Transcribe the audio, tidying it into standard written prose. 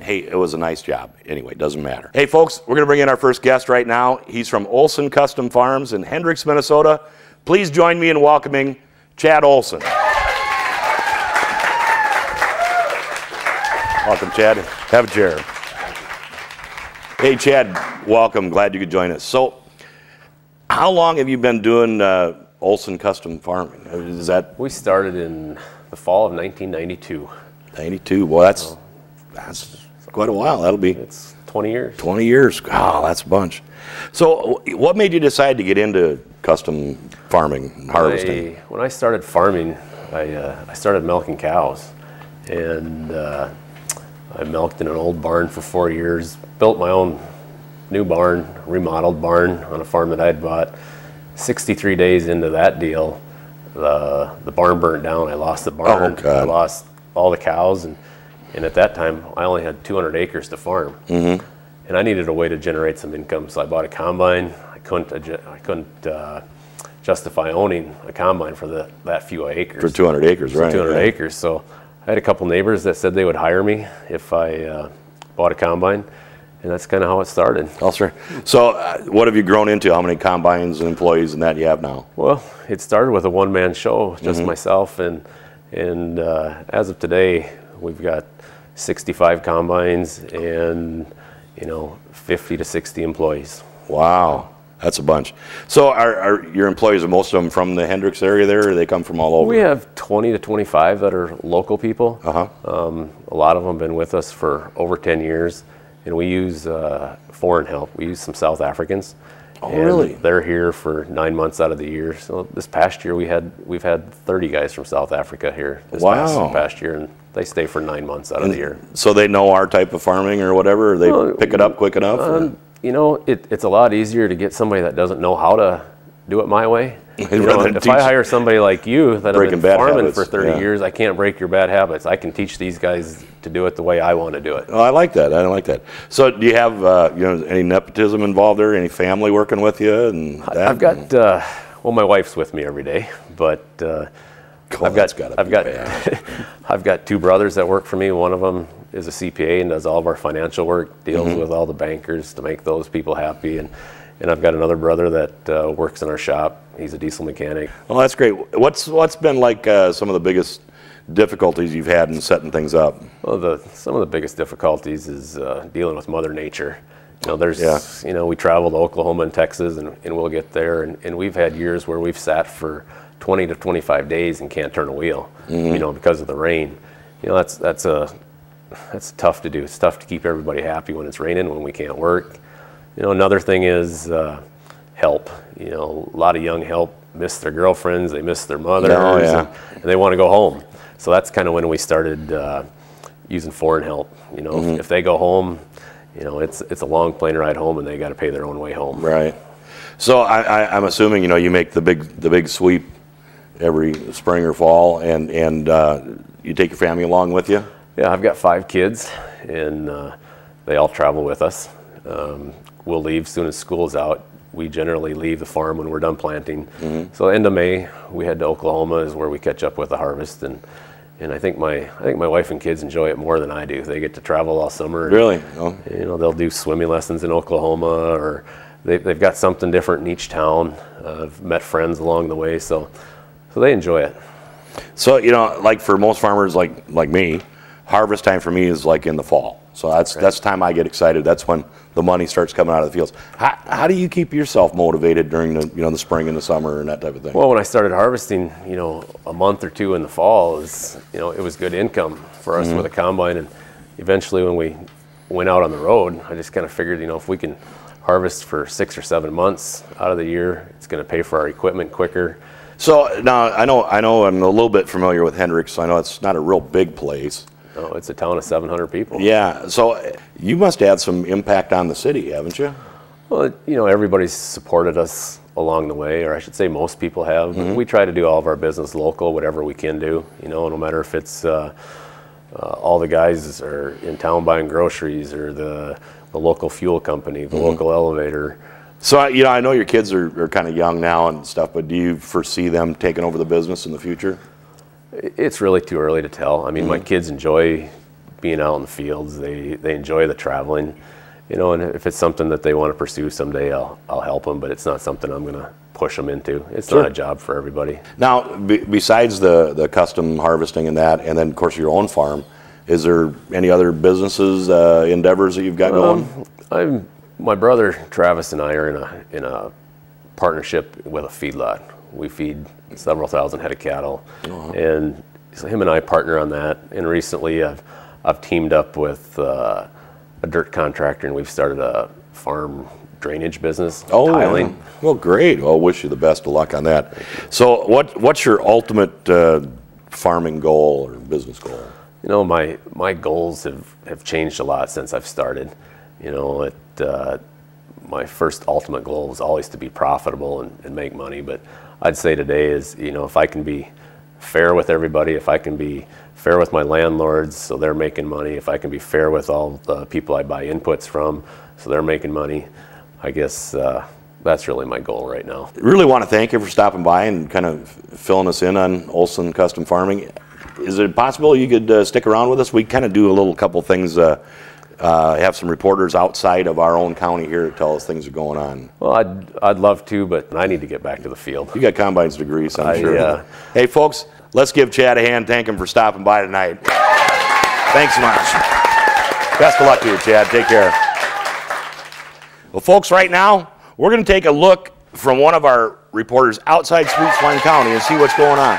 hey, it was a nice job. Anyway, doesn't matter. Hey, folks, we're going to bring in our first guest right now. He's from Olsen Custom Farms in Hendricks, Minnesota. Please join me in welcoming Chad Olsen. Welcome, Chad. Have a chair. Hey, Chad, welcome. Glad you could join us. So, how long have you been doing Olsen Custom Farming? Is that? We started in the fall of 1992. 92. Well, that's quite a while. That'll be. It's 20 years. 20 years. Oh, that's a bunch. So, what made you decide to get into custom farming and harvesting? When I started farming, I started milking cows, and I milked in an old barn for 4 years. Built my own new barn, remodeled barn on a farm that I'd bought. 63 days into that deal, the barn burnt down. I lost the barn. Oh, I lost all the cows, and at that time I only had 200 acres to farm, and I needed a way to generate some income. So I bought a combine. I couldn't justify owning a combine for that few acres. For 200 acres, right? 200 acres. So I had a couple neighbors that said they would hire me if I bought a combine. And that's kind of how it started. Oh, sure. So what have you grown into? How many combines and employees and that you have now? Well, it started with a one-man show, just myself. And as of today, we've got 65 combines and, 50 to 60 employees. Wow. That's a bunch. So are your employees, are most of them from the Hendricks area there, or they come from all over? We have 20 to 25 that are local people. A lot of them have been with us for over 10 years. And we use foreign help. We use some South Africans. Oh, really? They're here for 9 months out of the year. So this past year we've had 30 guys from South Africa here this past year, and they stay for 9 months out of the year. So they know our type of farming or whatever? Or they pick it up quick enough? It's a lot easier to get somebody that doesn't know how to do it my way. If I hire somebody like you that have been farming for 30 years, I can't break your bad habits. I can teach these guys to do it the way I want to do it. Oh, I like that. I like that. So, do you have any nepotism involved there? Any family working with you? And that? I've got my wife's with me every day, but I've got two brothers that work for me. One of them is a CPA and does all of our financial work, deals with all the bankers to make those people happy, and I've got another brother that works in our shop. He's a diesel mechanic. Well, that's great. What's been like some of the biggest difficulties you've had in setting things up? Well, some of the biggest difficulties is dealing with Mother Nature. We travel to Oklahoma and Texas, and we'll get there, and we've had years where we've sat for 20 to 25 days and can't turn a wheel, because of the rain. That's tough to do. It's tough to keep everybody happy when it's raining, when we can't work. Another thing is help. A lot of young help miss their girlfriends, they miss their mothers, and they want to go home. So that's kind of when we started using foreign help. If they go home, it's a long plane ride home, and they got to pay their own way home. Right. So I'm assuming you make the big sweep every spring or fall, and you take your family along with you. Yeah, I've got 5 kids, and they all travel with us. We'll leave as soon as school's out. We generally leave the farm when we're done planting. So end of May, we head to Oklahoma is where we catch up with the harvest, and I think my wife and kids enjoy it more than I do. They get to travel all summer. Really? Oh. They'll do swimming lessons in Oklahoma, or they've got something different in each town. I've met friends along the way, so they enjoy it. So like for most farmers like me, harvest time for me is like in the fall. So that's the time I get excited. That's when the money starts coming out of the fields. How do you keep yourself motivated during the spring and the summer and that type of thing? Well, when I started harvesting, a month or two in the fall, it was good income for us with a combine. And eventually, when we went out on the road, I just kind of figured, if we can harvest for 6 or 7 months out of the year, it's going to pay for our equipment quicker. So now I know I'm a little bit familiar with Hendricks. So I know it's not a real big place. No, it's a town of 700 people. Yeah, so you must have had some impact on the city, haven't you? Well, everybody's supported us along the way, or I should say most people have. We try to do all of our business local, whatever we can do, no matter if it's all the guys are in town buying groceries, or the local fuel company, the local elevator. So, I know your kids are kind of young now and stuff, but do you foresee them taking over the business in the future? It's really too early to tell. I mean, my kids enjoy being out in the fields. They enjoy the traveling, you know, and if it's something that they want to pursue someday, I'll help them, but it's not something I'm going to push them into. It's not a job for everybody. Now, besides the custom harvesting and that, and then of course your own farm, is there any other businesses, endeavors that you've got going? My brother Travis and I are in a partnership with a feedlot. We feed several thousand head of cattle, and so him and I partner on that. And recently, I've teamed up with a dirt contractor, and we've started a farm drainage business. Tiling. Well, great. Well, wish you the best of luck on that. So, what's your ultimate farming goal or business goal? You know, my goals have changed a lot since I've started. You know, my first ultimate goal was always to be profitable and make money. But I'd say today is, you know, if I can be fair with everybody, if I can be fair with my landlords so they're making money, if I can be fair with all the people I buy inputs from so they're making money, I guess that's really my goal right now. Really want to thank you for stopping by and kind of filling us in on Olsen Custom Farming. Is it possible you could stick around with us? We kind of do a couple things, have some reporters outside of our own county here to tell us things are going on. Well, I'd love to, but I need to get back to the field. You got combines to grease, I'm sure. Hey, folks, let's give Chad a hand. Thank him for stopping by tonight. Thanks much. Best of luck to you, Chad. Take care. Well, folks, right now, we're going to take a look from one of our reporters outside Sweet Swine County and see what's going on.